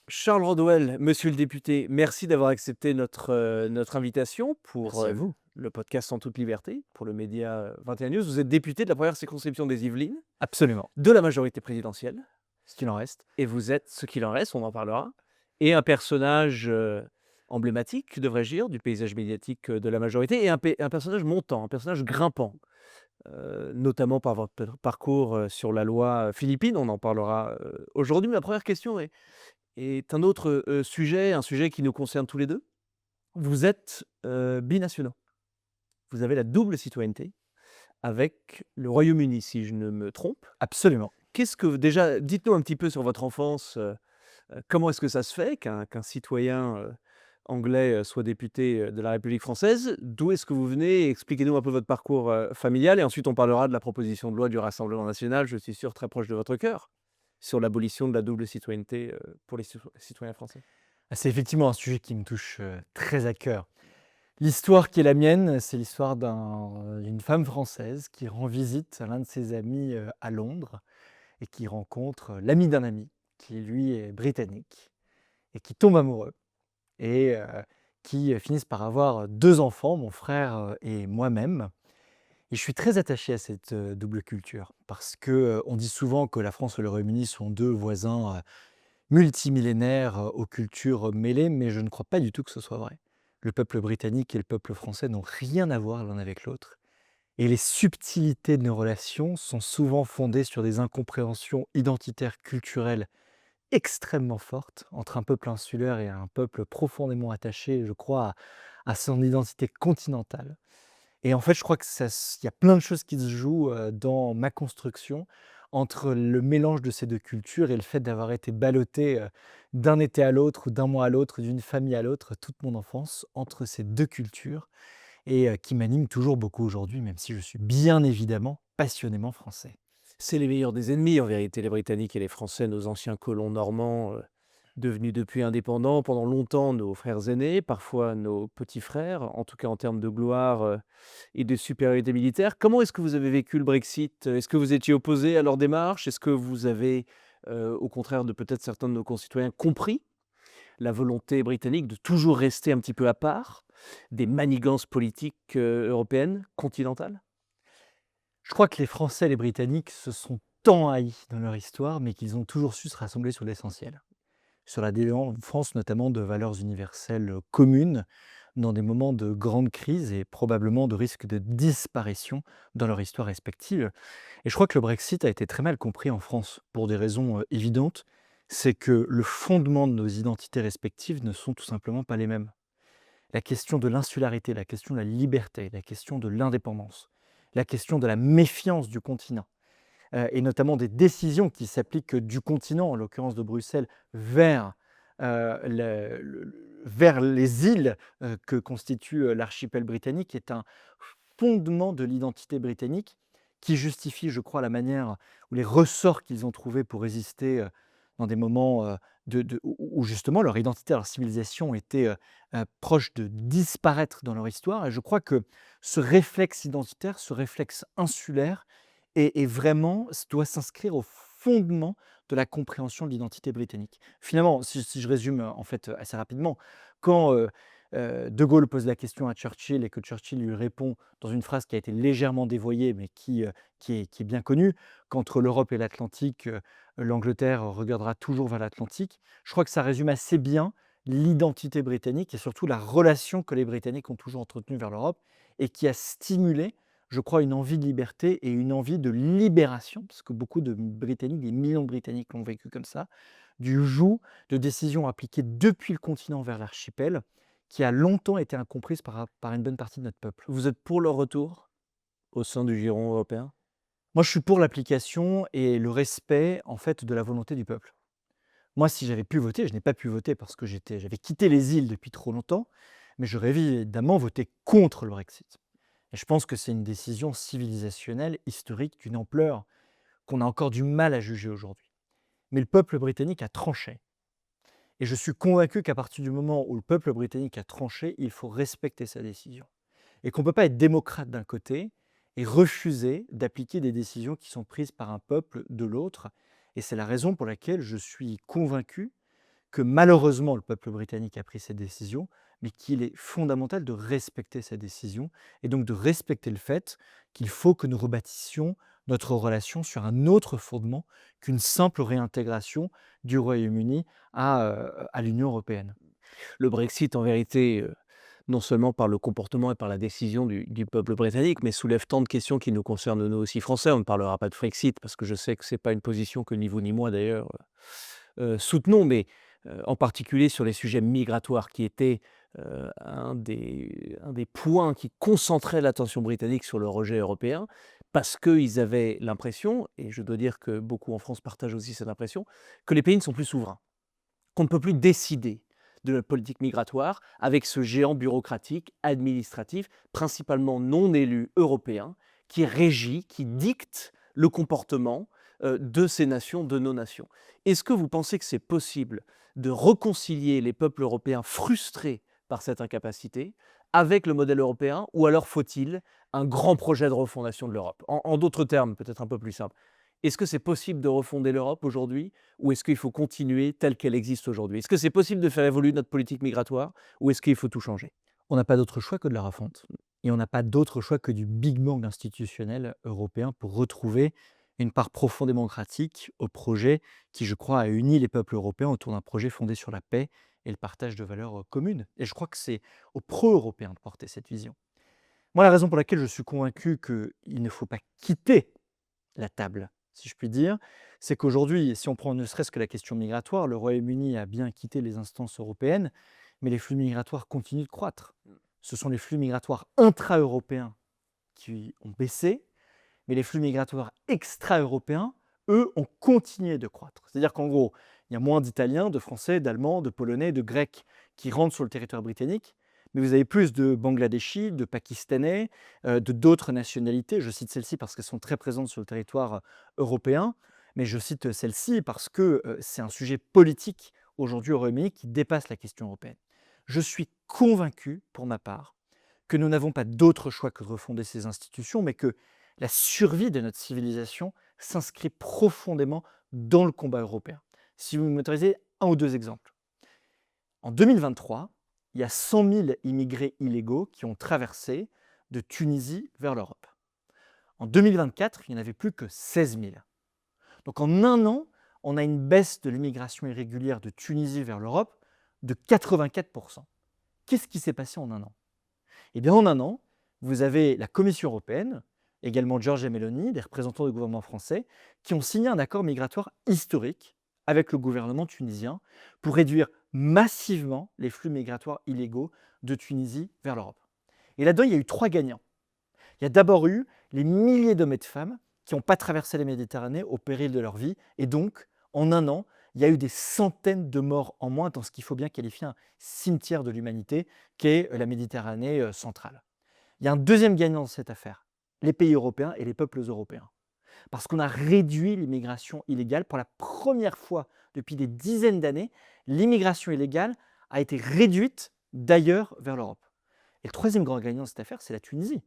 Charles Rodwell, monsieur le député, merci d'avoir accepté notre invitation pour, Merci à vous. le podcast En toute liberté, pour le média, 21 News. Vous êtes député de la première circonscription des Yvelines, Absolument, de la majorité présidentielle ce qu'il en reste. et vous êtes, ce qu'il en reste, on en parlera, et un personnage, emblématique, devrais-je dire, du paysage médiatique, de la majorité et un personnage montant, un personnage grimpant, notamment par votre parcours, sur la loi, philippine. On en parlera, aujourd'hui. Ma première question est un autre, sujet, un sujet qui nous concerne tous les 2. Vous êtes, binationaux. Vous avez la double citoyenneté avec le Royaume-Uni, si je ne me trompe. Absolument. Qu'est-ce que déjà dites-nous un petit peu sur votre enfance, comment est-ce que ça se fait qu'un citoyen, anglais, soit député, de la République française? D'où est-ce que vous venez? Expliquez-nous un peu votre parcours, familial et ensuite on parlera de la proposition de loi du Rassemblement national, je suis sûr très proche de votre cœur, sur l'abolition de la double citoyenneté, pour les citoyens français. C'est effectivement un sujet qui me touche, très à cœur. L'histoire qui est la mienne, c'est l'histoire d'une femme française qui rend visite à l'un de ses amis, à Londres et qui rencontre, l'ami d'un ami qui lui est britannique et qui tombe amoureux et qui, finissent par avoir 2 enfants, mon frère, et moi-même. Et je suis très attaché à cette, double culture parce que, on dit souvent que la France et le Royaume-Uni sont 2 voisins, multimillénaire, aux cultures mêlées, mais je ne crois pas du tout que ce soit vrai. Le peuple britannique et le peuple français n'ont rien à voir l'un avec l'autre et les subtilités de nos relations sont souvent fondées sur des incompréhensions identitaires culturelles extrêmement fortes entre un peuple insulaire et un peuple profondément attaché, je crois, à son identité continentale. Et en fait, je crois que il y a plein de choses qui se jouent, dans ma construction entre le mélange de ces 2 cultures et le fait d'avoir été ballotté, d'un été à l'autre ou d'un mois à l'autre, d'une famille à l'autre, toute mon enfance entre ces 2 cultures et qui m'anime toujours beaucoup aujourd'hui, même si je suis bien évidemment passionnément français. C'est les meilleurs des ennemis, en vérité, les Britanniques et les Français, nos anciens colons normands, devenus depuis indépendants, pendant longtemps nos frères aînés, parfois nos petits frères, en tout cas en termes de gloire, et de supériorité militaire. Comment est-ce que vous avez vécu le Brexit? Est-ce que vous étiez opposé à leur démarche? Est-ce que vous avez, au contraire de peut-être certains de nos concitoyens, compris la volonté britannique de toujours rester un petit peu à part des manigances politiques, européennes, continentales? Je crois que les Français et les Britanniques se sont tant haïs dans leur histoire, mais qu'ils ont toujours su se rassembler sur l'essentiel. Sur la défense notamment de valeurs universelles, communes, dans des moments de grande crise et probablement de risque de disparition dans leur histoire respective. Et je crois que le Brexit a été très mal compris en France pour des raisons, évidentes. C'est que le fondement de nos identités respectives ne sont tout simplement pas les mêmes. La question de l'insularité, la question de la liberté, la question de l'indépendance, la question de la méfiance du continent, et notamment des décisions qui s'appliquent du continent, en l'occurrence de Bruxelles, vers, vers les îles, que constitue, l'archipel britannique est un fondement de l'identité britannique qui justifie, je crois, la manière ou les ressorts qu'ils ont trouvés pour résister, dans des moments, où justement leur identité, leur civilisation était, proche de disparaître dans leur histoire et je crois que ce réflexe identitaire, ce réflexe insulaire et vraiment doit s'inscrire au fondement de la compréhension de l'identité britannique. Finalement, si je résume, en fait, assez rapidement, quand, De Gaulle pose la question à Churchill et que Churchill lui répond dans une phrase qui a été légèrement dévoyée, mais qui est bien connue, qu'entre l'Europe et l'Atlantique, l'Angleterre regardera toujours vers l'Atlantique. Je crois que ça résume assez bien l'identité britannique et surtout la relation que les Britanniques ont toujours entretenue vers l'Europe et qui a stimulé, je crois, une envie de liberté et une envie de libération, parce que beaucoup de Britanniques, des millions de Britanniques l'ont vécu comme ça, du joug de décisions appliquées depuis le continent vers l'archipel, qui a longtemps été incomprise par une bonne partie de notre peuple. Vous êtes pour leur retour au sein du giron européen? Moi, je suis pour l'application et le respect, en fait, de la volonté du peuple. Moi, si j'avais pu voter, je n'ai pas pu voter parce que j'avais quitté les îles depuis trop longtemps, mais j'aurais évidemment voté contre le Brexit. Et je pense que c'est une décision civilisationnelle, historique, d'une ampleur qu'on a encore du mal à juger aujourd'hui. Mais le peuple britannique a tranché. Et je suis convaincu qu'à partir du moment où le peuple britannique a tranché, il faut respecter sa décision. Et qu'on ne peut pas être démocrate d'un côté et refuser d'appliquer des décisions qui sont prises par un peuple de l'autre. Et c'est la raison pour laquelle je suis convaincu que malheureusement le peuple britannique a pris cette décision, mais qu'il est fondamental de respecter cette décision et donc de respecter le fait qu'il faut que nous rebâtissions notre relation sur un autre fondement qu'une simple réintégration du Royaume-Uni à l'Union européenne. Le Brexit, en vérité, non seulement par le comportement et par la décision du peuple britannique, mais soulève tant de questions qui nous concernent nous aussi Français. On ne parlera pas de Frexit parce que je sais que c'est pas une position que ni vous ni moi d'ailleurs, soutenons, mais en particulier sur les sujets migratoires qui étaient, un des points qui concentraient l'attention britannique sur le rejet européen. Parce qu'ils avaient l'impression, et je dois dire que beaucoup en France partagent aussi cette impression, que les pays ne sont plus souverains, qu'on ne peut plus décider de notre politique migratoire avec ce géant bureaucratique, administratif, principalement non élu européen, qui régit, qui dicte le comportement de ces nations, de nos nations. Est-ce que vous pensez que c'est possible de réconcilier les peuples européens frustrés par cette incapacité avec le modèle européen, ou alors faut-il un grand projet de refondation de l'Europe? En d'autres termes, peut-être un peu plus simple, est-ce que c'est possible de refonder l'Europe aujourd'hui, ou est-ce qu'il faut continuer telle qu'elle existe aujourd'hui? Est-ce que c'est possible de faire évoluer notre politique migratoire, ou est-ce qu'il faut tout changer? On n'a pas d'autre choix que de la refonte et on n'a pas d'autre choix que du big bang institutionnel européen pour retrouver une part profondément démocratique au projet qui, je crois, a uni les peuples européens autour d'un projet fondé sur la paix et le partage de valeurs communes. Et je crois que c'est aux pro-européens de porter cette vision. Moi, la raison pour laquelle je suis convaincu qu'il ne faut pas quitter la table, si je puis dire, c'est qu'aujourd'hui, si on prend ne serait-ce que la question migratoire, le Royaume-Uni a bien quitté les instances européennes, mais les flux migratoires continuent de croître. Ce sont les flux migratoires intra-européens qui ont baissé, mais les flux migratoires extra-européens, eux, ont continué de croître. C'est-à-dire qu'en gros, il y a moins d'Italiens, de Français, d'Allemands, de Polonais, de Grecs qui rentrent sur le territoire britannique, mais vous avez plus de Bangladeshis, de Pakistanais, de d'autres nationalités. Je cite celles-ci parce qu'elles sont très présentes sur le territoire européen, mais je cite celles-ci parce que c'est un sujet politique aujourd'hui au Royaume-Uni qui dépasse la question européenne. Je suis convaincu, pour ma part, que nous n'avons pas d'autre choix que de refonder ces institutions, mais que la survie de notre civilisation s'inscrit profondément dans le combat européen. Si vous m'autorisez un ou deux exemples. En 2023, il y a 100 000 immigrés illégaux qui ont traversé de Tunisie vers l'Europe. En 2024, il n'y en avait plus que 16 000. Donc en un an, on a une baisse de l'immigration irrégulière de Tunisie vers l'Europe de 84%. Qu'est-ce qui s'est passé en un an? Eh bien, en un an, vous avez la Commission européenne, également Giorgia Meloni, des représentants du gouvernement français, qui ont signé un accord migratoire historique avec le gouvernement tunisien pour réduire massivement les flux migratoires illégaux de Tunisie vers l'Europe. Et là-dedans, il y a eu trois gagnants. Il y a d'abord eu les milliers d'hommes et de femmes qui n'ont pas traversé la Méditerranée au péril de leur vie. Et donc, en un an, il y a eu des centaines de morts en moins dans ce qu'il faut bien qualifier un cimetière de l'humanité, qu'est la Méditerranée centrale. Il y a un deuxième gagnant dans cette affaire, les pays européens et les peuples européens. Parce qu'on a réduit l'immigration illégale. Pour la première fois depuis des dizaines d'années, l'immigration illégale a été réduite d'ailleurs vers l'Europe. Et le troisième grand gagnant de cette affaire, c'est la Tunisie.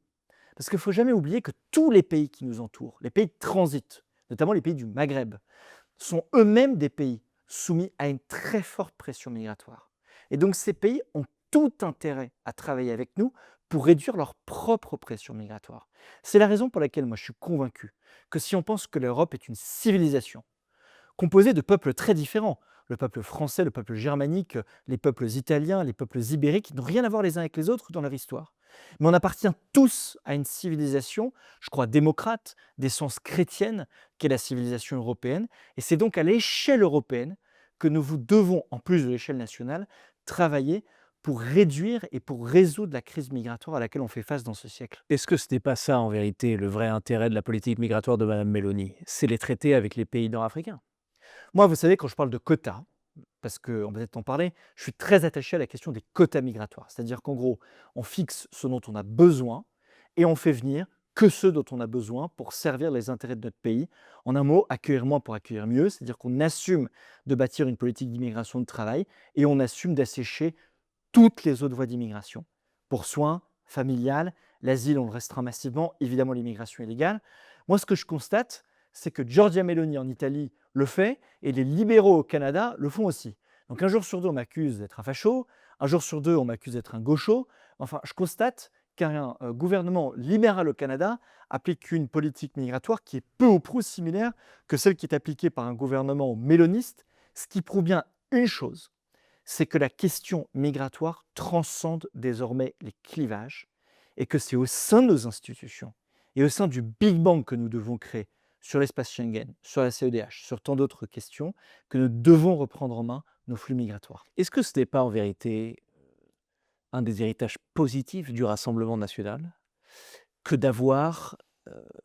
Parce qu'il ne faut jamais oublier que tous les pays qui nous entourent, les pays de transit, notamment les pays du Maghreb, sont eux-mêmes des pays soumis à une très forte pression migratoire. Et donc ces pays ont tout intérêt à travailler avec nous pour réduire leur propre pression migratoire. C'est la raison pour laquelle moi je suis convaincu que si on pense que l'Europe est une civilisation composée de peuples très différents, le peuple français, le peuple germanique, les peuples italiens, les peuples ibériques, n'ont rien à voir les uns avec les autres dans leur histoire. Mais on appartient tous à une civilisation, je crois, démocrate, d'essence chrétienne, qu'est la civilisation européenne. Et c'est donc à l'échelle européenne que nous vous devons, en plus de l'échelle nationale, travailler pour réduire et pour résoudre la crise migratoire à laquelle on fait face dans ce siècle. Est-ce que ce n'est pas ça, en vérité, le vrai intérêt de la politique migratoire de Mme Meloni? C'est les traités avec les pays nord-africains. Moi, vous savez, quand je parle de quotas, parce qu'on va peut-être en parler, je suis très attaché à la question des quotas migratoires. C'est-à-dire qu'en gros, on fixe ce dont on a besoin et on fait venir que ceux dont on a besoin pour servir les intérêts de notre pays. En un mot, accueillir moins pour accueillir mieux, c'est-à-dire qu'on assume de bâtir une politique d'immigration de travail et on assume d'assécher toutes les autres voies d'immigration. Pour soins, familiales, l'asile, on le restreint massivement, évidemment l'immigration illégale. Moi, ce que je constate, c'est que Giorgia Meloni en Italie le fait et les libéraux au Canada le font aussi. Donc un jour sur deux, on m'accuse d'être un facho, un jour sur deux, on m'accuse d'être un gaucho. Enfin, je constate qu'un gouvernement libéral au Canada applique une politique migratoire qui est peu ou prou similaire que celle qui est appliquée par un gouvernement méloniste, ce qui prouve bien une chose, c'est que la question migratoire transcende désormais les clivages et que c'est au sein de nos institutions et au sein du Big Bang que nous devons créer sur l'espace Schengen, sur la CEDH, sur tant d'autres questions, que nous devons reprendre en main nos flux migratoires. Est-ce que ce n'est pas en vérité un des héritages positifs du Rassemblement national que d'avoir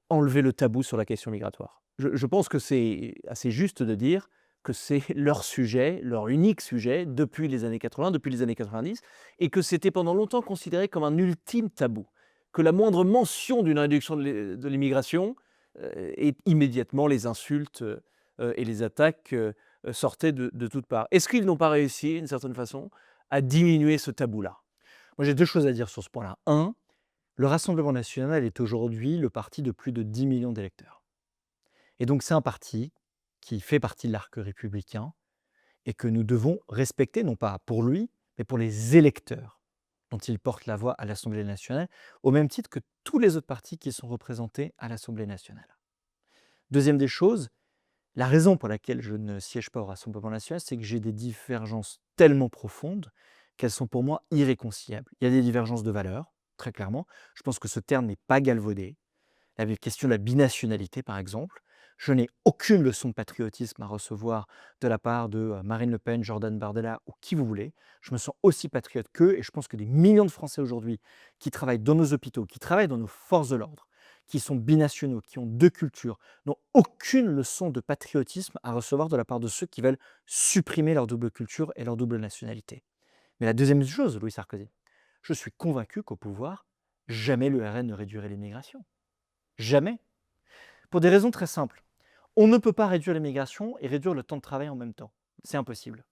enlevé le tabou sur la question migratoire? Je pense que c'est assez juste de dire que c'est leur sujet, leur unique sujet depuis les années 80, depuis les années 90, et que c'était pendant longtemps considéré comme un ultime tabou, que la moindre mention d'une réduction de l'immigration et immédiatement les insultes et les attaques sortaient de toutes parts. Est-ce qu'ils n'ont pas réussi, d'une certaine façon, à diminuer ce tabou-là? Moi, j'ai deux choses à dire sur ce point-là. Un, le Rassemblement national est aujourd'hui le parti de plus de 10 millions d'électeurs. Et donc, c'est un parti qui fait partie de l'arc républicain et que nous devons respecter, non pas pour lui, mais pour les électeurs dont il porte la voix à l'Assemblée nationale, au même titre que tous les autres partis qui sont représentés à l'Assemblée nationale. Deuxième des choses, la raison pour laquelle je ne siège pas au Rassemblement national, c'est que j'ai des divergences tellement profondes qu'elles sont pour moi irréconciliables. Il y a des divergences de valeurs, très clairement. Je pense que ce terme n'est pas galvaudé. La question de la binationalité, par exemple. Je n'ai aucune leçon de patriotisme à recevoir de la part de Marine Le Pen, Jordan Bardella ou qui vous voulez. Je me sens aussi patriote qu'eux et je pense que des millions de Français aujourd'hui qui travaillent dans nos hôpitaux, qui travaillent dans nos forces de l'ordre, qui sont binationaux, qui ont deux cultures, n'ont aucune leçon de patriotisme à recevoir de la part de ceux qui veulent supprimer leur double culture et leur double nationalité. Mais la deuxième chose, Louis Sarkozy, je suis convaincu qu'au pouvoir, jamais le RN ne réduirait l'immigration. Jamais. Pour des raisons très simples. On ne peut pas réduire l'immigration et réduire le temps de travail en même temps. C'est impossible.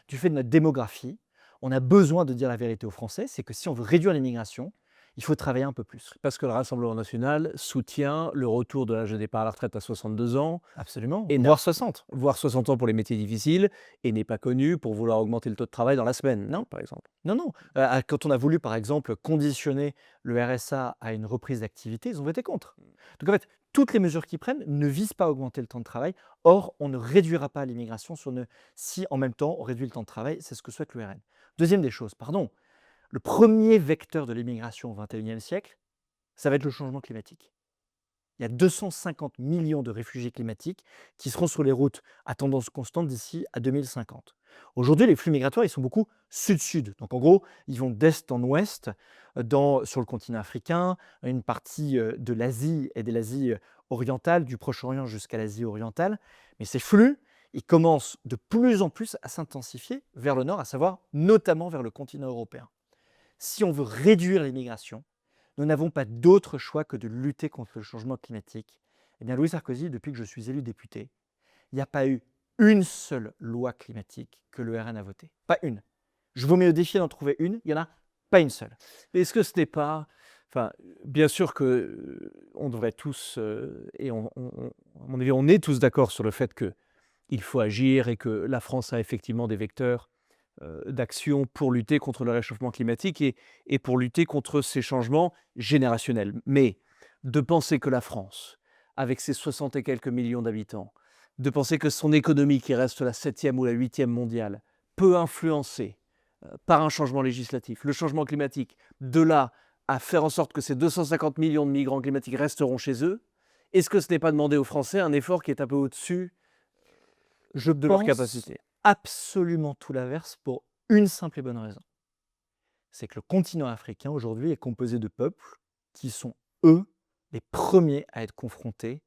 Du fait de notre démographie, on a besoin de dire la vérité aux Français, c'est que si on veut réduire l'immigration, il faut travailler un peu plus. Parce que le Rassemblement national soutient le retour de l'âge de départ à la retraite à 62 ans, Absolument, et voire 60. voire 60 ans pour les métiers difficiles, et n'est pas connu pour vouloir augmenter le taux de travail dans la semaine, Non, par exemple. non, non. Quand on a voulu, par exemple, conditionner le RSA à une reprise d'activité, ils ont voté contre. Donc en fait, toutes les mesures qu'ils prennent ne visent pas à augmenter le temps de travail. Or, on ne réduira pas l'immigration si en même temps on réduit le temps de travail. C'est ce que souhaite le RN. Deuxième des choses, pardon, le premier vecteur de l'immigration au XXIe siècle, ça va être le changement climatique. Il y a 250 millions de réfugiés climatiques qui seront sur les routes à tendance constante d'ici à 2050. Aujourd'hui, les flux migratoires, ils sont beaucoup sud-sud. Donc en gros, ils vont d'est en ouest sur le continent africain, une partie de l'Asie et de l'Asie orientale, du Proche-Orient jusqu'à l'Asie orientale. Mais ces flux, ils commencent de plus en plus à s'intensifier vers le nord, à savoir notamment vers le continent européen. Si on veut réduire l'immigration, nous n'avons pas d'autre choix que de lutter contre le changement climatique. Eh bien, Louis Sarkozy, depuis que je suis élu député, il n'y a pas eu une seule loi climatique que le RN a votée. Pas une. Je vous mets au défi d'en trouver une, il n'y en a pas une seule. Mais est-ce que ce n'est pas... Enfin, bien sûr que on devrait tous, et à mon avis, on est tous d'accord sur le fait qu'il faut agir et que la France a effectivement des vecteurs d'action pour lutter contre le réchauffement climatique et pour lutter contre ces changements générationnels. Mais de penser que la France, avec ses 60 et quelques millions d'habitants, de penser que son économie, qui reste la 7e ou la 8e mondiale, peut influencer par un changement législatif le changement climatique, de là à faire en sorte que ces 250 millions de migrants climatiques resteront chez eux, est-ce que ce n'est pas demander aux Français un effort qui est un peu au-dessus Je de leur pense capacité? absolument tout l'inverse pour une simple et bonne raison. C'est que le continent africain aujourd'hui est composé de peuples qui sont, eux, les premiers à être confrontés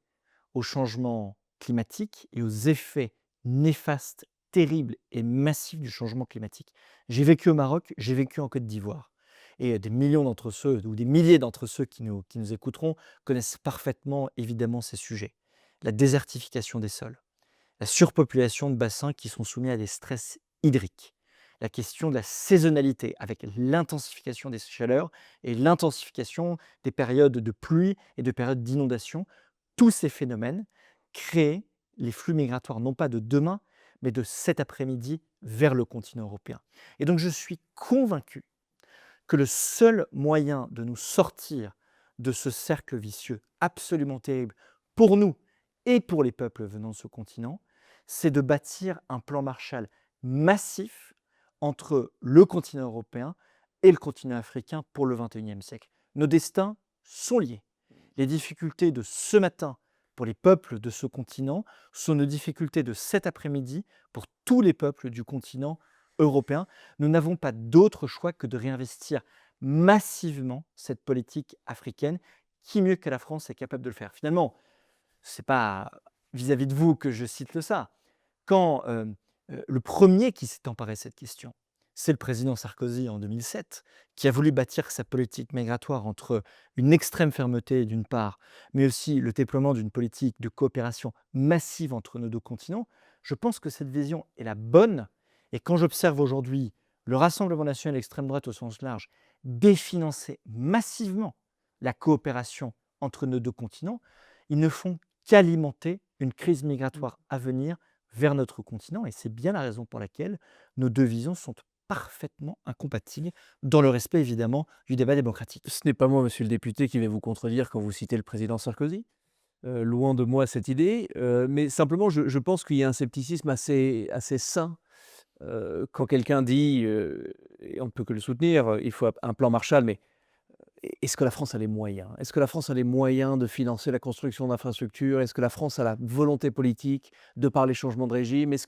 au changement climatique et aux effets néfastes, terribles et massifs du changement climatique. J'ai vécu au Maroc, j'ai vécu en Côte d'Ivoire. Et des millions d'entre ceux, ou des milliers d'entre ceux qui nous écouteront, connaissent parfaitement, évidemment, ces sujets. La désertification des sols, la surpopulation de bassins qui sont soumis à des stress hydriques, la question de la saisonnalité avec l'intensification des chaleurs et l'intensification des périodes de pluie et de périodes d'inondation. Tous ces phénomènes créent les flux migratoires, non pas de demain, mais de cet après-midi vers le continent européen. Et donc je suis convaincu que le seul moyen de nous sortir de ce cercle vicieux absolument terrible pour nous et pour les peuples venant de ce continent, c'est de bâtir un plan Marshall massif entre le continent européen et le continent africain pour le XXIe siècle. Nos destins sont liés. Les difficultés de ce matin pour les peuples de ce continent sont nos difficultés de cet après-midi pour tous les peuples du continent européen. Nous n'avons pas d'autre choix que de réinvestir massivement cette politique africaine. Qui mieux que la France est capable de le faire? Finalement, ce n'est pas vis-à-vis de vous que je cite ça. Quand le premier qui s'est emparé de cette question, c'est le président Sarkozy en 2007, qui a voulu bâtir sa politique migratoire entre une extrême fermeté d'une part, mais aussi le déploiement d'une politique de coopération massive entre nos deux continents. Je pense que cette vision est la bonne. Et quand j'observe aujourd'hui le Rassemblement national et l'extrême droite au sens large définancer massivement la coopération entre nos deux continents, ils ne font qu'alimenter une crise migratoire à venir vers notre continent. Et c'est bien la raison pour laquelle nos deux visions sont parfaitement incompatibles, dans le respect évidemment du débat démocratique. Ce n'est pas moi, monsieur le député, qui vais vous contredire quand vous citez le président Sarkozy. Loin de moi cette idée, mais simplement je pense qu'il y a un scepticisme assez sain, quand quelqu'un dit, et on ne peut que le soutenir, il faut un plan Marshall, mais est-ce que la France a les moyens? Est-ce que la France a les moyens de financer la construction d'infrastructures? Est-ce que la France a la volonté politique de par les changements de régime? Est-ce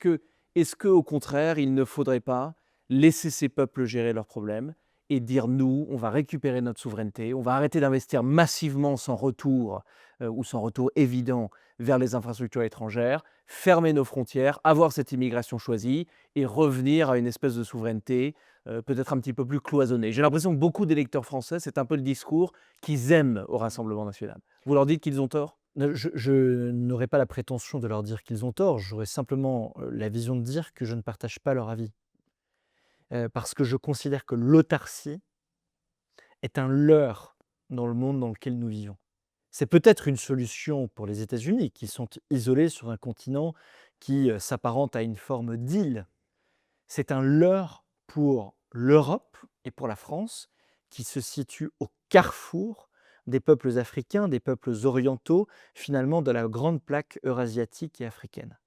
que, au contraire, il ne faudrait pas laisser ces peuples gérer leurs problèmes et dire nous, on va récupérer notre souveraineté, on va arrêter d'investir massivement sans retour ou sans retour évident vers les infrastructures étrangères, fermer nos frontières, avoir cette immigration choisie et revenir à une espèce de souveraineté peut-être un petit peu plus cloisonnée. J'ai l'impression que beaucoup d'électeurs français, c'est un peu le discours qu'ils aiment au Rassemblement national. Vous leur dites qu'ils ont tort? Je n'aurais pas la prétention de leur dire qu'ils ont tort, j'aurais simplement la vision de dire que je ne partage pas leur avis. Parce que je considère que l'autarcie est un leurre dans le monde dans lequel nous vivons. C'est peut-être une solution pour les États-Unis, qui sont isolés sur un continent qui s'apparente à une forme d'île. C'est un leurre pour l'Europe et pour la France, qui se situe au carrefour des peuples africains, des peuples orientaux, finalement de la grande plaque eurasiatique et africaine.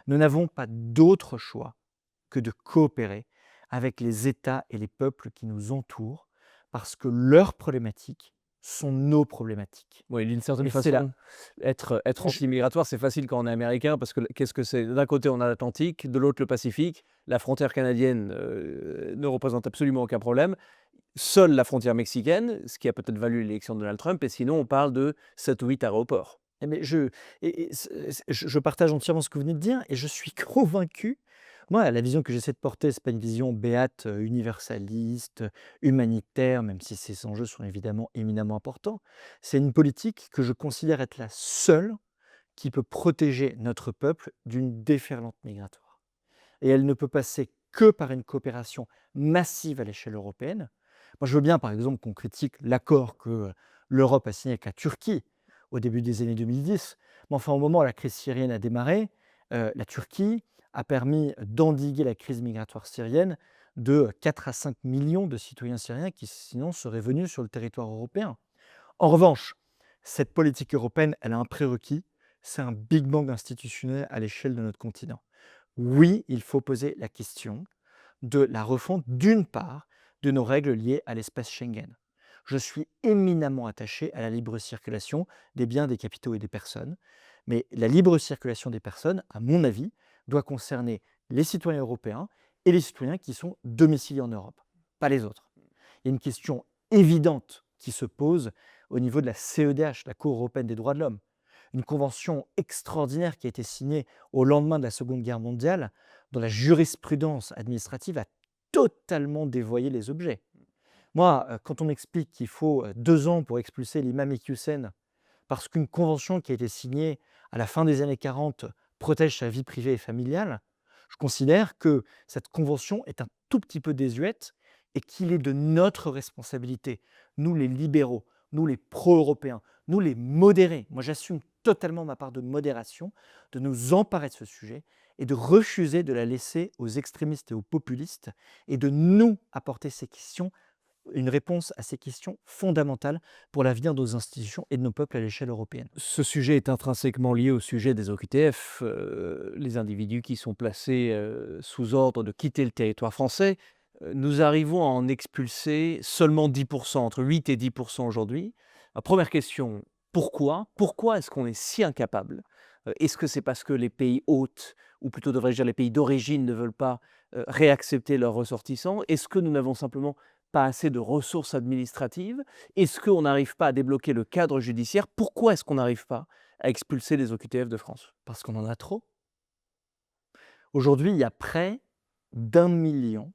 Nous n'avons pas d'autre choix que de coopérer avec les États et les peuples qui nous entourent, parce que leurs problématiques sont nos problématiques. Oui, d'une certaine Et c'est là. façon, être anti-migratoire, c'est facile quand on est américain parce que qu'est-ce que c'est? D'un côté, on a l'Atlantique, de l'autre, le Pacifique. La frontière canadienne ne représente absolument aucun problème. Seule la frontière mexicaine, ce qui a peut-être valu l'élection de Donald Trump, et sinon, on parle de 7 ou 8 aéroports. Mais je partage entièrement ce que vous venez de dire et je suis convaincu. Moi, la vision que j'essaie de porter, c'est pas une vision béate, universaliste, humanitaire, même si ces enjeux sont évidemment éminemment importants. C'est une politique que je considère être la seule qui peut protéger notre peuple d'une déferlante migratoire. Et elle ne peut passer que par une coopération massive à l'échelle européenne. Moi, je veux bien, par exemple, qu'on critique l'accord que l'Europe a signé avec la Turquie au début des années 2010. Mais enfin, au moment où la crise syrienne a démarré, la Turquie a permis d'endiguer la crise migratoire syrienne de 4 à 5 millions de citoyens syriens qui sinon seraient venus sur le territoire européen. En revanche, cette politique européenne, elle a un prérequis, c'est un Big Bang institutionnel à l'échelle de notre continent. Oui, il faut poser la question de la refonte, d'une part, de nos règles liées à l'espace Schengen. Je suis éminemment attaché à la libre circulation des biens, des capitaux et des personnes, mais la libre circulation des personnes, à mon avis, doit concerner les citoyens européens et les citoyens qui sont domiciliés en Europe, pas les autres. Il y a une question évidente qui se pose au niveau de la CEDH, la Cour européenne des droits de l'homme, une convention extraordinaire qui a été signée au lendemain de la Seconde Guerre mondiale, dont la jurisprudence administrative a totalement dévoyé les objets. Moi, quand on m'explique qu'il faut 2 ans pour expulser l'imam Iqiyoussen, parce qu'une convention qui a été signée à la fin des années 40 protège sa vie privée et familiale, je considère que cette convention est un tout petit peu désuète et qu'il est de notre responsabilité, nous les libéraux, nous les pro-européens, nous les modérés, moi j'assume totalement ma part de modération, de nous emparer de ce sujet et de refuser de la laisser aux extrémistes et aux populistes et de nous apporter une réponse à ces questions fondamentales pour l'avenir de nos institutions et de nos peuples à l'échelle européenne. Ce sujet est intrinsèquement lié au sujet des OQTF, les individus qui sont placés, sous ordre de quitter le territoire français. Nous arrivons à en expulser seulement 10 entre 8 et 10 aujourd'hui. Première question, pourquoi? Pourquoi est-ce qu'on est si incapable? Est-ce que c'est parce que les pays hôtes, ou plutôt devrais-je dire les pays d'origine ne veulent pas, réaccepter leurs ressortissants? Est-ce que nous n'avons simplement pas assez de ressources administratives? Est-ce qu'on n'arrive pas à débloquer le cadre judiciaire? Pourquoi est-ce qu'on n'arrive pas à expulser les OQTF de France? Parce qu'on en a trop. Aujourd'hui, il y a près d'1 million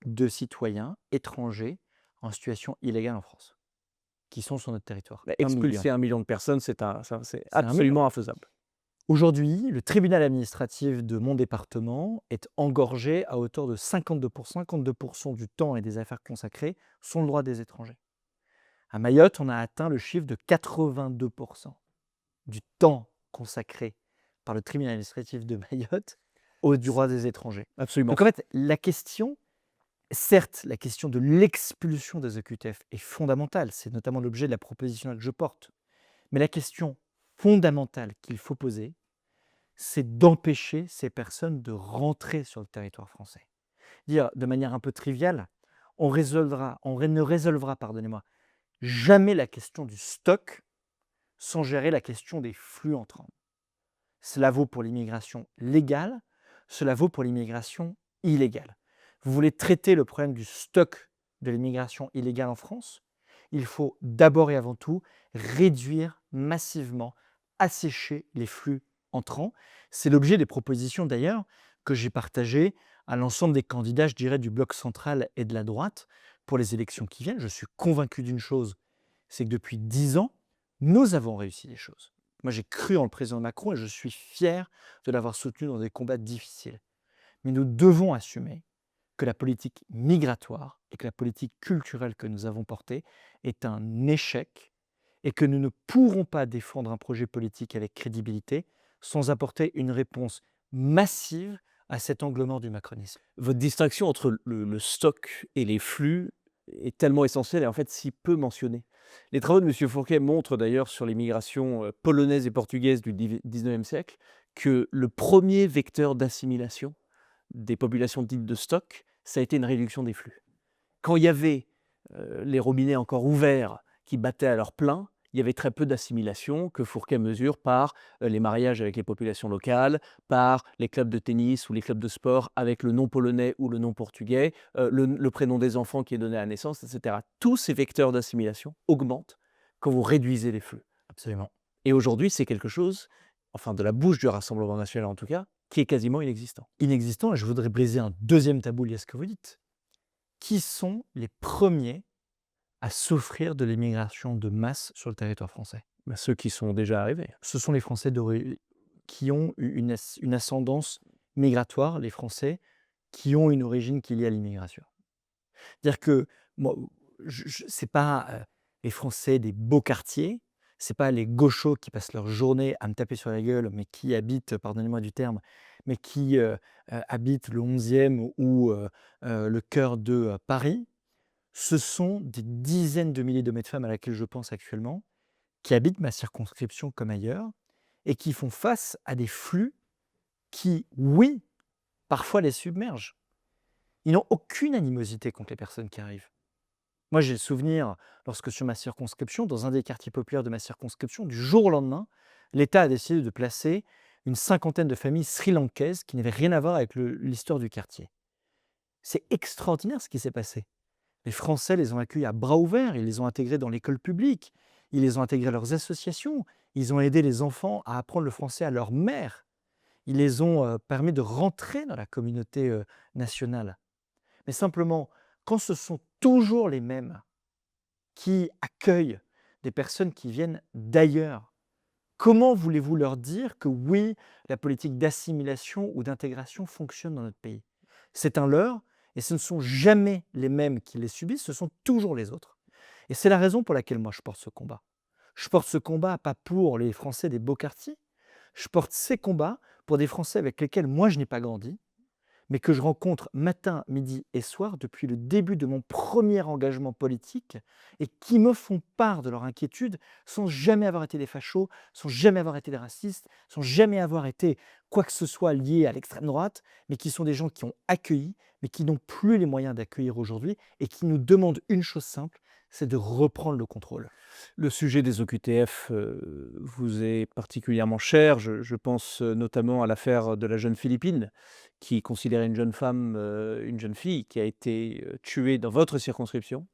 de citoyens étrangers en situation illégale en France, qui sont sur notre territoire. Bah, 1 million. expulser 1 million de personnes, c'est C'est 1 million. absolument infaisable. Aujourd'hui, le tribunal administratif de mon département est engorgé à hauteur de 52%. 52% du temps et des affaires consacrées sont le droit des étrangers. À Mayotte, on a atteint le chiffre de 82% du temps consacré par le tribunal administratif de Mayotte au droit des étrangers. Absolument. Donc en fait, la question, certes, la question de l'expulsion des OQTF est fondamentale, c'est notamment l'objet de la proposition que je porte. Mais la question fondamentale qu'il faut poser, c'est d'empêcher ces personnes de rentrer sur le territoire français. Dire de manière un peu triviale, on ne résolvera, pardonnez-moi, jamais la question du stock sans gérer la question des flux entrants. Cela vaut pour l'immigration légale, cela vaut pour l'immigration illégale. Vous voulez traiter le problème du stock de l'immigration illégale en France, il faut d'abord et avant tout réduire massivement, assécher les flux entrants. C'est l'objet des propositions d'ailleurs que j'ai partagées à l'ensemble des candidats, je dirais, du bloc central et de la droite pour les élections qui viennent. Je suis convaincu d'une chose, c'est que depuis 10 ans, nous avons réussi des choses. Moi, j'ai cru en le président Macron et je suis fier de l'avoir soutenu dans des combats difficiles. Mais nous devons assumer que la politique migratoire et que la politique culturelle que nous avons portée est un échec et que nous ne pourrons pas défendre un projet politique avec crédibilité sans apporter une réponse massive à cet angle mort du macronisme. Votre distinction entre le stock et les flux est tellement essentielle et en fait si peu mentionnée. Les travaux de M. Fourquet montrent d'ailleurs sur les migrations polonaises et portugaises du XIXe siècle que le premier vecteur d'assimilation des populations dites de stock, ça a été une réduction des flux. Quand il y avait les robinets encore ouverts qui battaient à leur plein, il y avait très peu d'assimilation que Fourquet mesure par les mariages avec les populations locales, par les clubs de tennis ou les clubs de sport avec le nom polonais ou le nom portugais, le prénom des enfants qui est donné à la naissance, etc. Tous ces vecteurs d'assimilation augmentent quand vous réduisez les flux. Absolument. Et aujourd'hui, c'est quelque chose, enfin de la bouche du Rassemblement national en tout cas, qui est quasiment inexistant. Inexistant, et je voudrais briser un deuxième tabou lié à ce que vous dites. Qui sont les premiers à souffrir de l'immigration de masse sur le territoire français? Bah, ceux qui sont déjà arrivés. Ce sont les Français qui ont eu une ascendance migratoire, les Français qui ont une origine qui est liée à l'immigration. C'est-à-dire que moi, c'est pas les Français des beaux quartiers, c'est pas les gauchos qui passent leur journée à me taper sur la gueule, mais qui habitent, pardonnez-moi du terme, mais qui habitent le 11e ou le cœur de Paris. Ce sont des dizaines de milliers d'hommes et de femmes à laquelle je pense actuellement, qui habitent ma circonscription comme ailleurs, et qui font face à des flux qui, oui, parfois les submergent. Ils n'ont aucune animosité contre les personnes qui arrivent. Moi, j'ai le souvenir, lorsque sur ma circonscription, dans un des quartiers populaires de ma circonscription, du jour au lendemain, l'État a décidé de placer une cinquantaine de familles sri-lankaises qui n'avaient rien à voir avec l'histoire du quartier. C'est extraordinaire ce qui s'est passé. Les Français les ont accueillis à bras ouverts, ils les ont intégrés dans l'école publique, ils les ont intégrés à leurs associations, ils ont aidé les enfants à apprendre le français à leur mère, ils les ont permis de rentrer dans la communauté nationale. Mais simplement, quand ce sont toujours les mêmes qui accueillent des personnes qui viennent d'ailleurs, comment voulez-vous leur dire que oui, la politique d'assimilation ou d'intégration fonctionne dans notre pays? C'est un leurre, et ce ne sont jamais les mêmes qui les subissent, ce sont toujours les autres. Et c'est la raison pour laquelle moi je porte ce combat. Je porte ce combat pas pour les Français des beaux quartiers, je porte ces combats pour des Français avec lesquels moi je n'ai pas grandi, mais que je rencontre matin, midi et soir depuis le début de mon premier engagement politique et qui me font part de leur inquiétude sans jamais avoir été des fachos, sans jamais avoir été des racistes, sans jamais avoir été quoi que ce soit lié à l'extrême droite, mais qui sont des gens qui ont accueilli, mais qui n'ont plus les moyens d'accueillir aujourd'hui et qui nous demandent une chose simple, c'est de reprendre le contrôle. Le sujet des OQTF vous est particulièrement cher. Je pense notamment à l'affaire de la jeune Philippine, qui considérait une jeune femme, une jeune fille qui a été tuée dans votre circonscription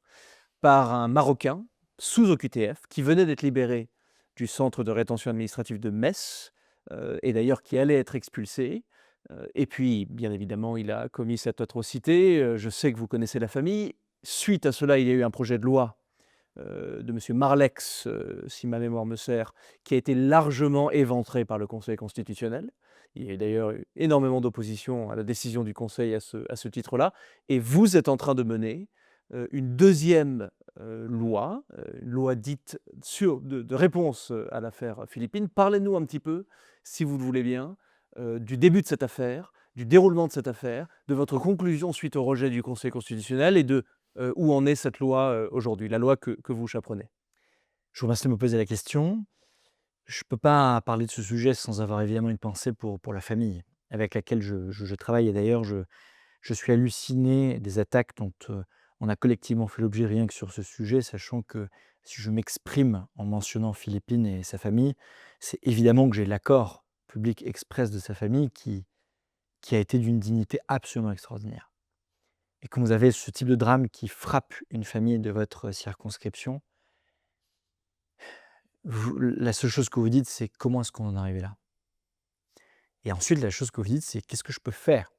par un Marocain sous OQTF qui venait d'être libéré du centre de rétention administrative de Metz et d'ailleurs qui allait être expulsé. Et puis, bien évidemment, il a commis cette atrocité. Je sais que vous connaissez la famille. Suite à cela, il y a eu un projet de loi de monsieur Marlex, si ma mémoire me sert, qui a été largement éventré par le Conseil constitutionnel. Il y a eu d'ailleurs eu énormément d'opposition à la décision du Conseil à ce titre-là. Et vous êtes en train de mener une deuxième loi, une loi dite de réponse à l'affaire Philippine. Parlez-nous un petit peu, si vous le voulez bien, du début de cette affaire, du déroulement de cette affaire, de votre conclusion suite au rejet du Conseil constitutionnel et de où en est cette loi aujourd'hui, la loi que vous chaperonnez. Je vous remercie de me poser la question. Je ne peux pas parler de ce sujet sans avoir évidemment une pensée pour la famille avec laquelle je travaille et d'ailleurs je suis halluciné des attaques dont, on a collectivement fait l'objet rien que sur ce sujet, sachant que si je m'exprime en mentionnant Philippine et sa famille, c'est évidemment que j'ai l'accord public express de sa famille qui a été d'une dignité absolument extraordinaire. Et quand vous avez ce type de drame qui frappe une famille de votre circonscription, la seule chose que vous dites, c'est: «Comment est-ce qu'on en est arrivé là?» Et ensuite, la chose que vous dites, c'est: «Qu'est-ce que je peux faire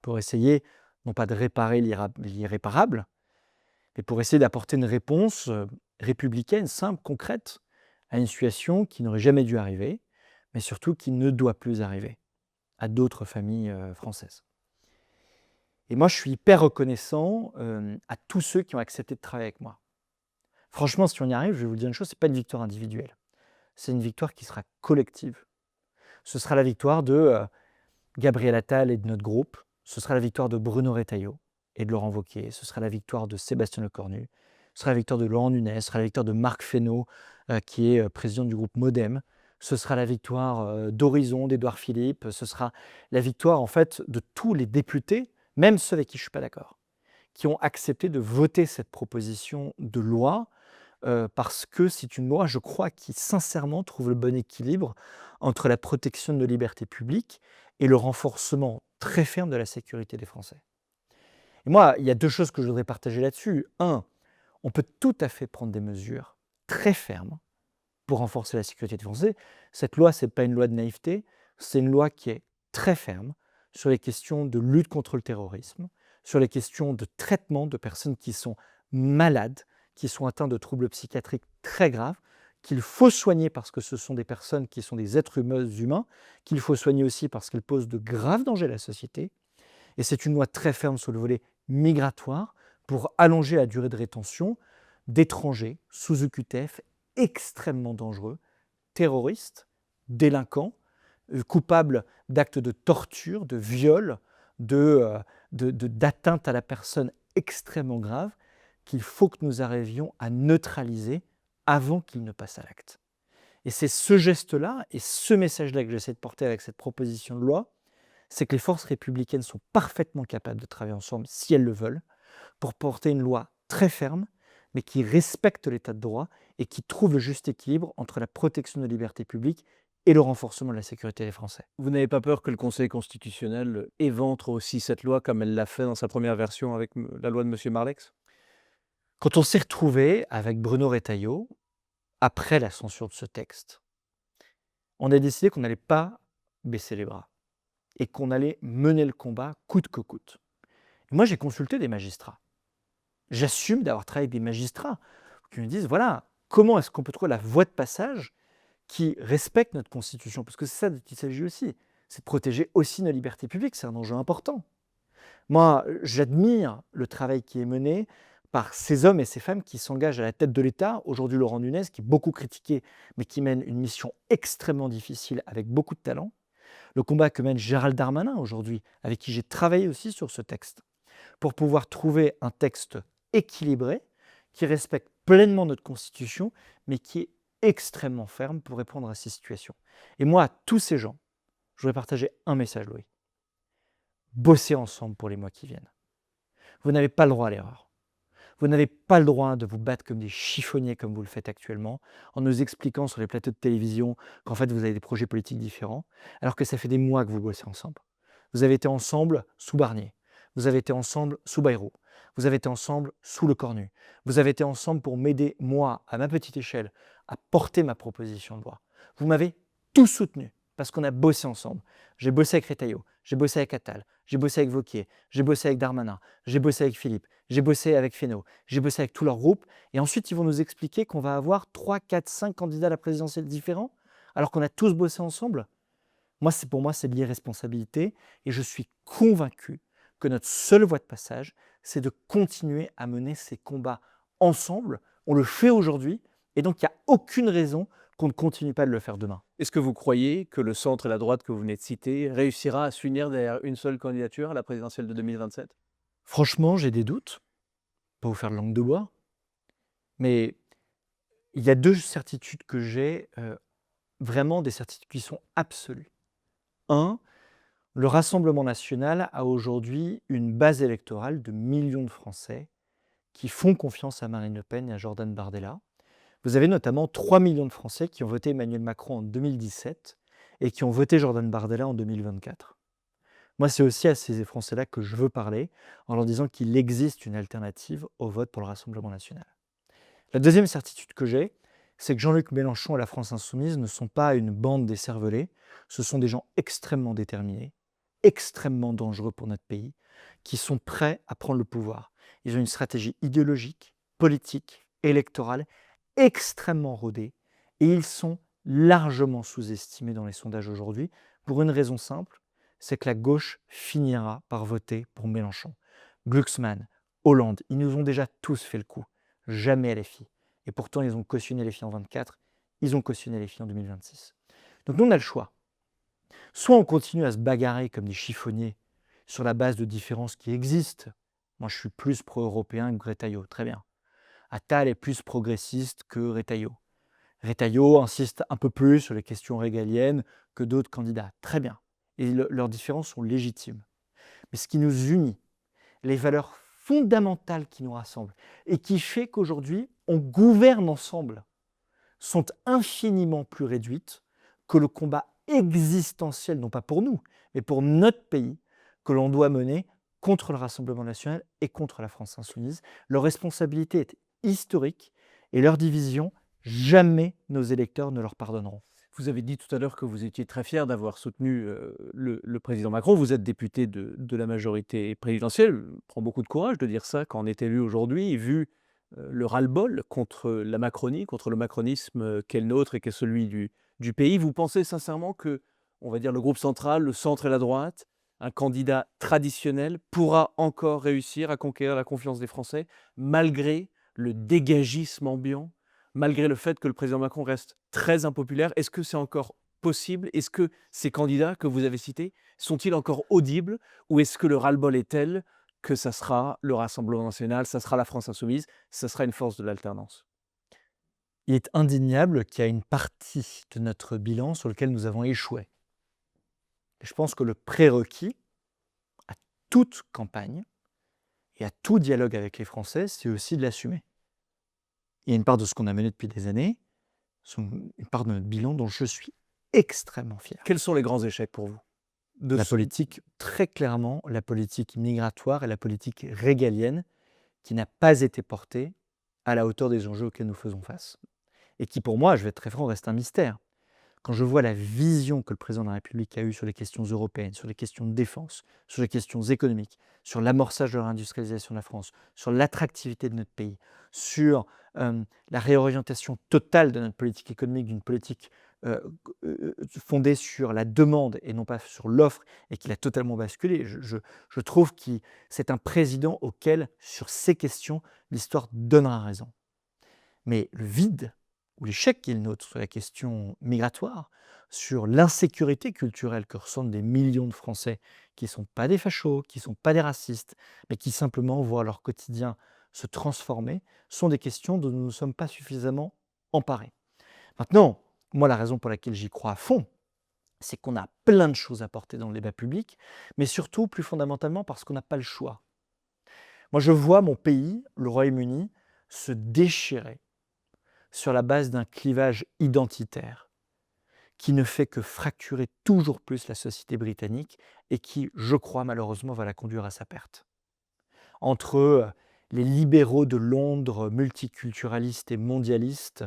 pour essayer, non pas de réparer l'irréparable, mais pour essayer d'apporter une réponse, républicaine, simple, concrète, à une situation qui n'aurait jamais dû arriver, mais surtout qui ne doit plus arriver à d'autres familles, françaises?» Et moi, je suis hyper reconnaissant, à tous ceux qui ont accepté de travailler avec moi. Franchement, si on y arrive, je vais vous dire une chose, c'est pas une victoire individuelle. C'est une victoire qui sera collective. Ce sera la victoire de, Gabriel Attal et de notre groupe. Ce sera la victoire de Bruno Retailleau et de Laurent Wauquiez. Ce sera la victoire de Sébastien Lecornu. Ce sera la victoire de Laurent Nunez. Ce sera la victoire de Marc Fesneau, qui est, président du groupe MoDem. Ce sera la victoire, d'Horizon, d'Édouard Philippe. Ce sera la victoire, en fait, de tous les députés, même ceux avec qui je ne suis pas d'accord, qui ont accepté de voter cette proposition de loi, parce que c'est une loi, je crois, qui sincèrement trouve le bon équilibre entre la protection de nos libertés publiques et le renforcement très ferme de la sécurité des Français. Et moi, il y a 2 choses que je voudrais partager là-dessus. 1, on peut tout à fait prendre des mesures très fermes pour renforcer la sécurité des Français. Cette loi, c'est pas une loi de naïveté, c'est une loi qui est très ferme sur les questions de lutte contre le terrorisme, sur les questions de traitement de personnes qui sont malades, qui sont atteints de troubles psychiatriques très graves, qu'il faut soigner parce que ce sont des personnes qui sont des êtres humains, qu'il faut soigner aussi parce qu'elles posent de graves dangers à la société. Et c'est une loi très ferme sur le volet migratoire pour allonger la durée de rétention d'étrangers sous OQTF extrêmement dangereux, terroristes, délinquants, coupables d'actes de torture, de viol, d'atteinte à la personne extrêmement grave, qu'il faut que nous arrivions à neutraliser avant qu'il ne passe à l'acte. Et c'est ce geste-là et ce message-là que j'essaie de porter avec cette proposition de loi, c'est que les forces républicaines sont parfaitement capables de travailler ensemble, si elles le veulent, pour porter une loi très ferme, mais qui respecte l'état de droit et qui trouve le juste équilibre entre la protection de la liberté publique et le renforcement de la sécurité des Français. Vous n'avez pas peur que le Conseil constitutionnel éventre aussi cette loi comme elle l'a fait dans sa première version avec la loi de monsieur Marlex? Quand on s'est retrouvé avec Bruno Retailleau, après la censure de ce texte, on a décidé qu'on n'allait pas baisser les bras et qu'on allait mener le combat coûte que coûte. Moi, j'ai consulté des magistrats. J'assume d'avoir travaillé avec des magistrats qui me disent, voilà, comment est-ce qu'on peut trouver la voie de passage qui respecte notre Constitution? Parce que c'est ça dont il s'agit aussi, c'est de protéger aussi nos libertés publiques, c'est un enjeu important. Moi, j'admire le travail qui est mené par ces hommes et ces femmes qui s'engagent à la tête de l'État. Aujourd'hui, Laurent Nunez, qui est beaucoup critiqué, mais qui mène une mission extrêmement difficile avec beaucoup de talent. le combat que mène Gérald Darmanin aujourd'hui, avec qui j'ai travaillé aussi sur ce texte, pour pouvoir trouver un texte équilibré, qui respecte pleinement notre Constitution, mais qui est extrêmement ferme pour répondre à ces situations. Et moi, à tous ces gens, je voudrais partager un message, Loïc. Bossez ensemble pour les mois qui viennent. Vous n'avez pas le droit à l'erreur. Vous n'avez pas le droit de vous battre comme des chiffonniers comme vous le faites actuellement, en nous expliquant sur les plateaux de télévision qu'en fait vous avez des projets politiques différents, alors que ça fait des mois que vous bossez ensemble. Vous avez été ensemble sous Barnier, vous avez été ensemble sous Bayrou, vous avez été ensemble sous Le Cornu, vous avez été ensemble pour m'aider, moi, à ma petite échelle, à porter ma proposition de loi. Vous m'avez tous soutenu parce qu'on a bossé ensemble. J'ai bossé avec Retailleau, j'ai bossé avec Attal, j'ai bossé avec Wauquiez, j'ai bossé avec Darmanin, j'ai bossé avec Philippe, j'ai bossé avec Fesneau, j'ai bossé avec tout leur groupe. Et ensuite, ils vont nous expliquer qu'on va avoir 3, 4, 5 candidats à la présidentielle différents, alors qu'on a tous bossé ensemble. Pour moi, c'est de l'irresponsabilité. Et je suis convaincu que notre seule voie de passage, c'est de continuer à mener ces combats ensemble. On le fait aujourd'hui. Et donc, il n'y a aucune raison qu'on ne continue pas de le faire demain. Est-ce que vous croyez que le centre et la droite que vous venez de citer réussira à s'unir derrière une seule candidature à la présidentielle de 2027? Franchement, j'ai des doutes. Pas vous faire de langue de bois. Mais il y a 2 certitudes que j'ai, vraiment des certitudes qui sont absolues. 1, le Rassemblement national a aujourd'hui une base électorale de millions de Français qui font confiance à Marine Le Pen et à Jordan Bardella. Vous avez notamment 3 millions de Français qui ont voté Emmanuel Macron en 2017 et qui ont voté Jordan Bardella en 2024. Moi, c'est aussi à ces Français-là que je veux parler en leur disant qu'il existe une alternative au vote pour le Rassemblement national. La deuxième certitude que j'ai, c'est que Jean-Luc Mélenchon et la France insoumise ne sont pas une bande d'écervelés, ce sont des gens extrêmement déterminés, extrêmement dangereux pour notre pays, qui sont prêts à prendre le pouvoir. Ils ont une stratégie idéologique, politique, électorale extrêmement rodée et ils sont largement sous-estimés dans les sondages aujourd'hui pour une raison simple, c'est que la gauche finira par voter pour Mélenchon. Glucksmann, Hollande, ils nous ont déjà tous fait le coup. Jamais LFI. Et pourtant, ils ont cautionné les filles en 24, ils ont cautionné les filles en 2026. Donc nous, on a le choix. Soit on continue à se bagarrer comme des chiffonniers sur la base de différences qui existent. Moi, je suis plus pro-européen que Retailleau, très bien. Attal est plus progressiste que Retailleau. Retailleau insiste un peu plus sur les questions régaliennes que d'autres candidats, très bien. Et leurs différences sont légitimes. Mais ce qui nous unit, les valeurs fondamentales qui nous rassemblent et qui fait qu'aujourd'hui, on gouverne ensemble, sont infiniment plus réduites que le combat existentiel, non pas pour nous, mais pour notre pays, que l'on doit mener contre le Rassemblement national et contre la France insoumise. Leur responsabilité est historique et leur division, jamais nos électeurs ne leur pardonneront. Vous avez dit tout à l'heure que vous étiez très fier d'avoir soutenu le président Macron. Vous êtes député de la majorité présidentielle. Il prend beaucoup de courage de dire ça quand on est élu aujourd'hui, vu le ras-le-bol contre la Macronie, contre le macronisme qu'est le nôtre et qu'est celui du pays. Vous pensez sincèrement que, on va dire, le groupe central, le centre et la droite, un candidat traditionnel, pourra encore réussir à conquérir la confiance des Français, malgré le dégagisme ambiant, malgré le fait que le président Macron reste très impopulaire? Est-ce que c'est encore possible? Est-ce que ces candidats que vous avez cités sont-ils encore audibles? Ou est-ce que le ras-le-bol est tel que ça sera le Rassemblement national, ça sera la France insoumise, ça sera une force de l'alternance? Il est indéniable qu'il y a une partie de notre bilan sur lequel nous avons échoué. Et je pense que le prérequis à toute campagne et à tout dialogue avec les Français, c'est aussi de l'assumer. Il y a une part de ce qu'on a mené depuis des années, une part de notre bilan dont je suis extrêmement fier. Quels sont les grands échecs pour vous? La politique, très clairement, la politique migratoire et la politique régalienne qui n'a pas été portée à la hauteur des enjeux auxquels nous faisons face. Et qui, pour moi, je vais être très franc, reste un mystère. Quand je vois la vision que le président de la République a eue sur les questions européennes, sur les questions de défense, sur les questions économiques, sur l'amorçage de la réindustrialisation de la France, sur l'attractivité de notre pays, sur la réorientation totale de notre politique économique, d'une politique fondée sur la demande et non pas sur l'offre, et qu'il a totalement basculé, je trouve que c'est un président auquel, sur ces questions, l'histoire donnera raison. Mais le vide ou l'échec qui est le nôtre sur la question migratoire, sur l'insécurité culturelle que ressentent des millions de Français qui ne sont pas des fachos, qui ne sont pas des racistes, mais qui simplement voient leur quotidien se transformer, sont des questions dont nous ne sommes pas suffisamment emparés. Maintenant, moi, la raison pour laquelle j'y crois à fond, c'est qu'on a plein de choses à porter dans le débat public, mais surtout, plus fondamentalement, parce qu'on n'a pas le choix. Moi, je vois mon pays, le Royaume-Uni, se déchirer sur la base d'un clivage identitaire qui ne fait que fracturer toujours plus la société britannique et qui, je crois, malheureusement, va la conduire à sa perte. Entre les libéraux de Londres, multiculturalistes et mondialistes,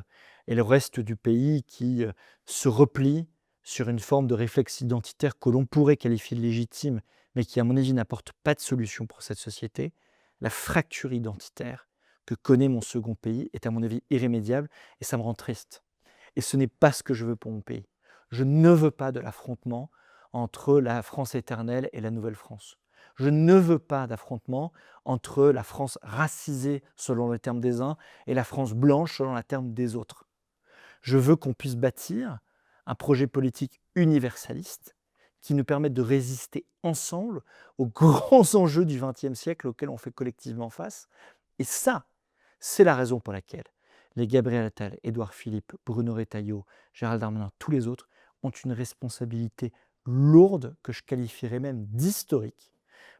et le reste du pays qui se replie sur une forme de réflexe identitaire que l'on pourrait qualifier de légitime, mais qui, à mon avis, n'apporte pas de solution pour cette société, la fracture identitaire que connaît mon second pays est, à mon avis, irrémédiable et ça me rend triste. Et ce n'est pas ce que je veux pour mon pays. Je ne veux pas de l'affrontement entre la France éternelle et la Nouvelle-France. Je ne veux pas d'affrontement entre la France racisée selon le terme des uns et la France blanche selon le terme des autres. Je veux qu'on puisse bâtir un projet politique universaliste qui nous permette de résister ensemble aux grands enjeux du XXe siècle auxquels on fait collectivement face. Et ça, c'est la raison pour laquelle les Gabriel Attal, Édouard Philippe, Bruno Retailleau, Gérald Darmanin, tous les autres ont une responsabilité lourde que je qualifierais même d'historique,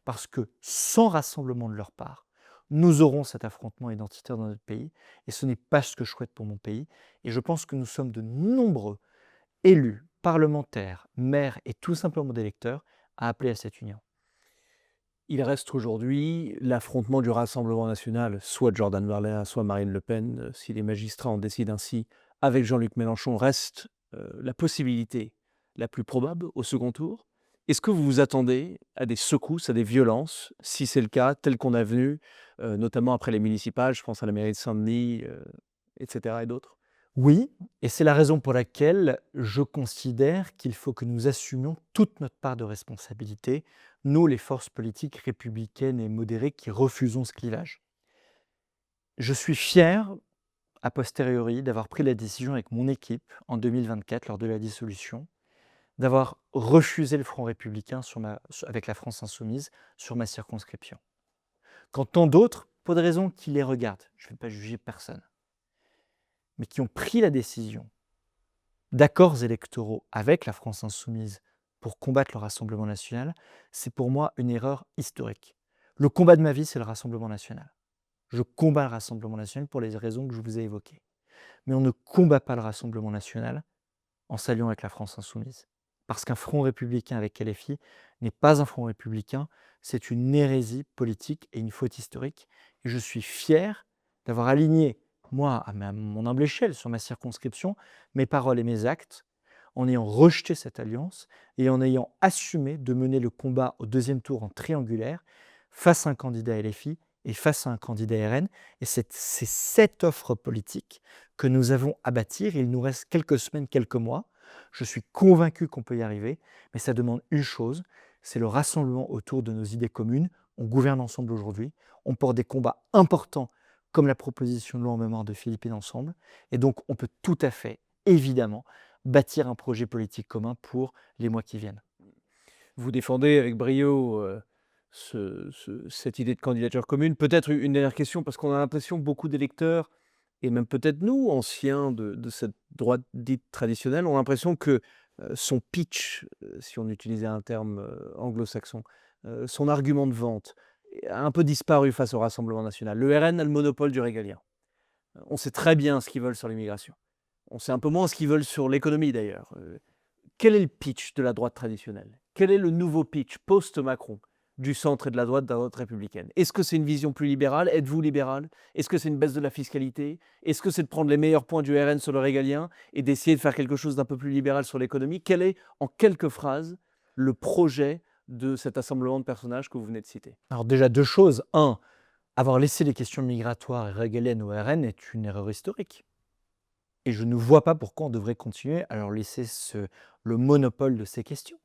parce que sans rassemblement de leur part, nous aurons cet affrontement identitaire dans notre pays, et ce n'est pas ce que je souhaite pour mon pays. Et je pense que nous sommes de nombreux élus, parlementaires, maires et tout simplement des électeurs à appeler à cette union. Il reste aujourd'hui l'affrontement du Rassemblement national, soit Jordan Bardella, soit Marine Le Pen. Si les magistrats en décident ainsi, avec Jean-Luc Mélenchon, reste la possibilité la plus probable au second tour. Est-ce que vous vous attendez à des secousses, à des violences, si c'est le cas, tel qu'on a vu, notamment après les municipales, je pense à la mairie de Saint-Denis, etc. et d'autres? Oui, et c'est la raison pour laquelle je considère qu'il faut que nous assumions toute notre part de responsabilité, nous, les forces politiques républicaines et modérées qui refusons ce clivage. Je suis fier, a posteriori, d'avoir pris la décision avec mon équipe en 2024 lors de la dissolution, d'avoir refusé le Front républicain avec la France insoumise sur ma circonscription. Quand tant d'autres, pour des raisons qui les regardent, je ne vais pas juger personne, mais qui ont pris la décision d'accords électoraux avec la France insoumise pour combattre le Rassemblement national, c'est pour moi une erreur historique. Le combat de ma vie, c'est le Rassemblement national. Je combats le Rassemblement national pour les raisons que je vous ai évoquées. Mais on ne combat pas le Rassemblement national en s'alliant avec la France insoumise. Parce qu'un front républicain avec LFI n'est pas un front républicain, c'est une hérésie politique et une faute historique. Et je suis fier d'avoir aligné, moi, à mon humble échelle, sur ma circonscription, mes paroles et mes actes, en ayant rejeté cette alliance et en ayant assumé de mener le combat au deuxième tour en triangulaire face à un candidat LFI et face à un candidat RN. Et c'est cette offre politique que nous avons à bâtir. Il nous reste quelques semaines, quelques mois. Je suis convaincu qu'on peut y arriver, mais ça demande une chose, c'est le rassemblement autour de nos idées communes. On gouverne ensemble aujourd'hui, on porte des combats importants comme la proposition de loi en mémoire de Philippe et d'ensemble, et donc on peut tout à fait, évidemment, bâtir un projet politique commun pour les mois qui viennent. Vous défendez avec brio cette idée de candidature commune. Peut-être une dernière question, parce qu'on a l'impression que beaucoup d'électeurs, et même peut-être nous, anciens de cette droite dite traditionnelle, ont l'impression que son pitch, si on utilisait un terme anglo-saxon, son argument de vente, a un peu disparu face au Rassemblement national. Le RN a le monopole du régalien. On sait très bien ce qu'ils veulent sur l'immigration. On sait un peu moins ce qu'ils veulent sur l'économie d'ailleurs. Quel est le pitch de la droite traditionnelle? Quel est le nouveau pitch post-Macron du centre et de la droite républicaine? Est-ce que c'est une vision plus libérale? Êtes-vous libéral? Est-ce que c'est une baisse de la fiscalité? Est-ce que c'est de prendre les meilleurs points du RN sur le régalien et d'essayer de faire quelque chose d'un peu plus libéral sur l'économie? Quel est, en quelques phrases, le projet de cet assemblement de personnages que vous venez de citer? Alors déjà deux choses. Un, avoir laissé les questions migratoires et régaliennes au RN est une erreur historique. Et je ne vois pas pourquoi on devrait continuer à leur laisser le monopole de ces questions.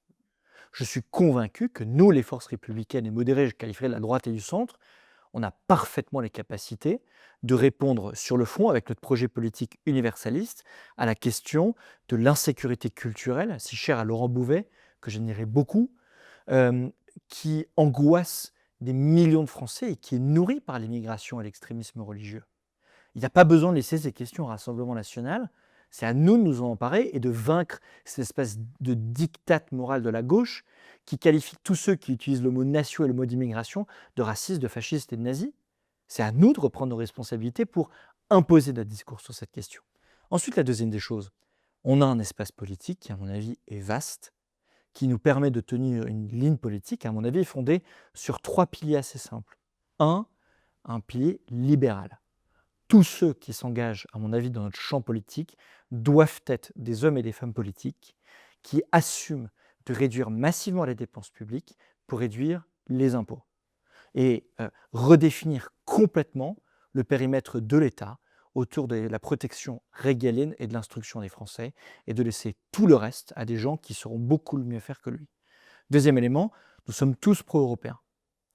Je suis convaincu que nous, les forces républicaines et modérées, je qualifierais la droite et du centre, On a parfaitement les capacités de répondre sur le fond, avec notre projet politique universaliste, à la question de l'insécurité culturelle, si chère à Laurent Bouvet, que j'admirais beaucoup, euh, qui angoisse des millions de Français et qui est nourrie par l'immigration et l'extrémisme religieux. Il n'y a pas besoin de laisser ces questions au Rassemblement national. C'est à nous de nous en emparer et de vaincre cette espèce de diktat moral de la gauche qui qualifie tous ceux qui utilisent le mot nation et le mot d'immigration de racistes, de fascistes et de nazis. C'est à nous de reprendre nos responsabilités pour imposer notre discours sur cette question. Ensuite, la deuxième des choses, on a un espace politique qui, à mon avis, est vaste, qui nous permet de tenir une ligne politique, à mon avis, fondée sur 3 piliers assez simples. Un pilier libéral. Tous ceux qui s'engagent, à mon avis, dans notre champ politique doivent être des hommes et des femmes politiques qui assument de réduire massivement les dépenses publiques pour réduire les impôts et redéfinir complètement le périmètre de l'État autour de la protection régalienne et de l'instruction des Français et de laisser tout le reste à des gens qui sauront beaucoup le mieux faire que lui. Deuxième élément, nous sommes tous pro-européens,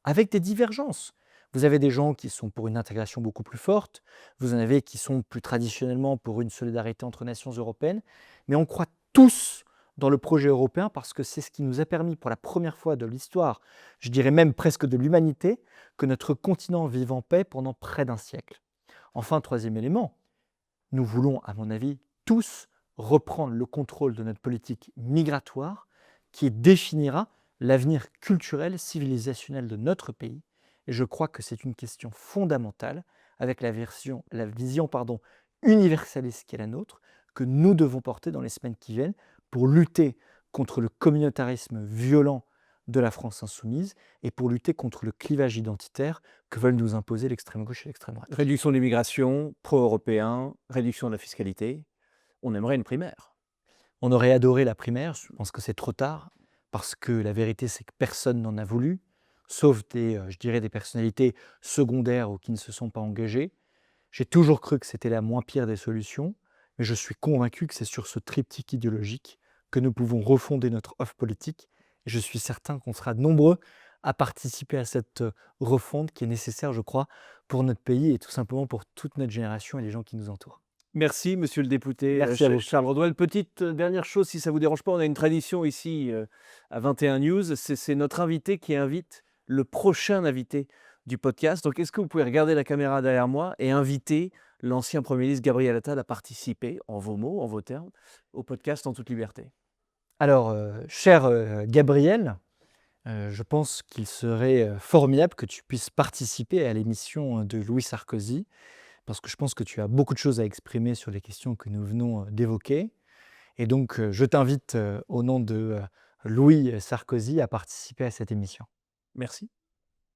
avec des divergences. Vous avez des gens qui sont pour une intégration beaucoup plus forte, vous en avez qui sont plus traditionnellement pour une solidarité entre nations européennes, mais on croit tous dans le projet européen parce que c'est ce qui nous a permis pour la première fois de l'histoire, je dirais même presque de l'humanité, que notre continent vive en paix pendant près d'un siècle. Enfin, troisième élément, nous voulons, à mon avis, tous reprendre le contrôle de notre politique migratoire qui définira l'avenir culturel, civilisationnel de notre pays. Et je crois que c'est une question fondamentale avec la vision universaliste qui est la nôtre, que nous devons porter dans les semaines qui viennent pour lutter contre le communautarisme violent de la France insoumise et pour lutter contre le clivage identitaire que veulent nous imposer l'extrême gauche et l'extrême droite. Réduction de l'immigration, pro-européen, réduction de la fiscalité. On aimerait une primaire. On aurait adoré la primaire, je pense que c'est trop tard, parce que la vérité c'est que personne n'en a voulu, sauf je dirais des personnalités secondaires ou qui ne se sont pas engagées. J'ai toujours cru que c'était la moins pire des solutions, mais je suis convaincu que c'est sur ce triptyque idéologique que nous pouvons refonder notre offre politique, et je suis certain qu'on sera nombreux à participer à cette refonte qui est nécessaire, je crois, pour notre pays et tout simplement pour toute notre génération et les gens qui nous entourent. Merci, monsieur le député Merci à vous. Charles Rodwell. Petite dernière chose, si ça ne vous dérange pas, on a une tradition ici à 21 News, c'est notre invité qui invite le prochain invité du podcast. Donc, est-ce que vous pouvez regarder la caméra derrière moi et inviter l'ancien Premier ministre Gabriel Attal à participer, en vos mots, en vos termes, au podcast En toute liberté? Alors, cher Gabriel, je pense qu'il serait formidable que tu puisses participer à l'émission de Louis Sarkozy, parce que je pense que tu as beaucoup de choses à exprimer sur les questions que nous venons d'évoquer. Et donc, je t'invite au nom de Louis Sarkozy à participer à cette émission. Merci.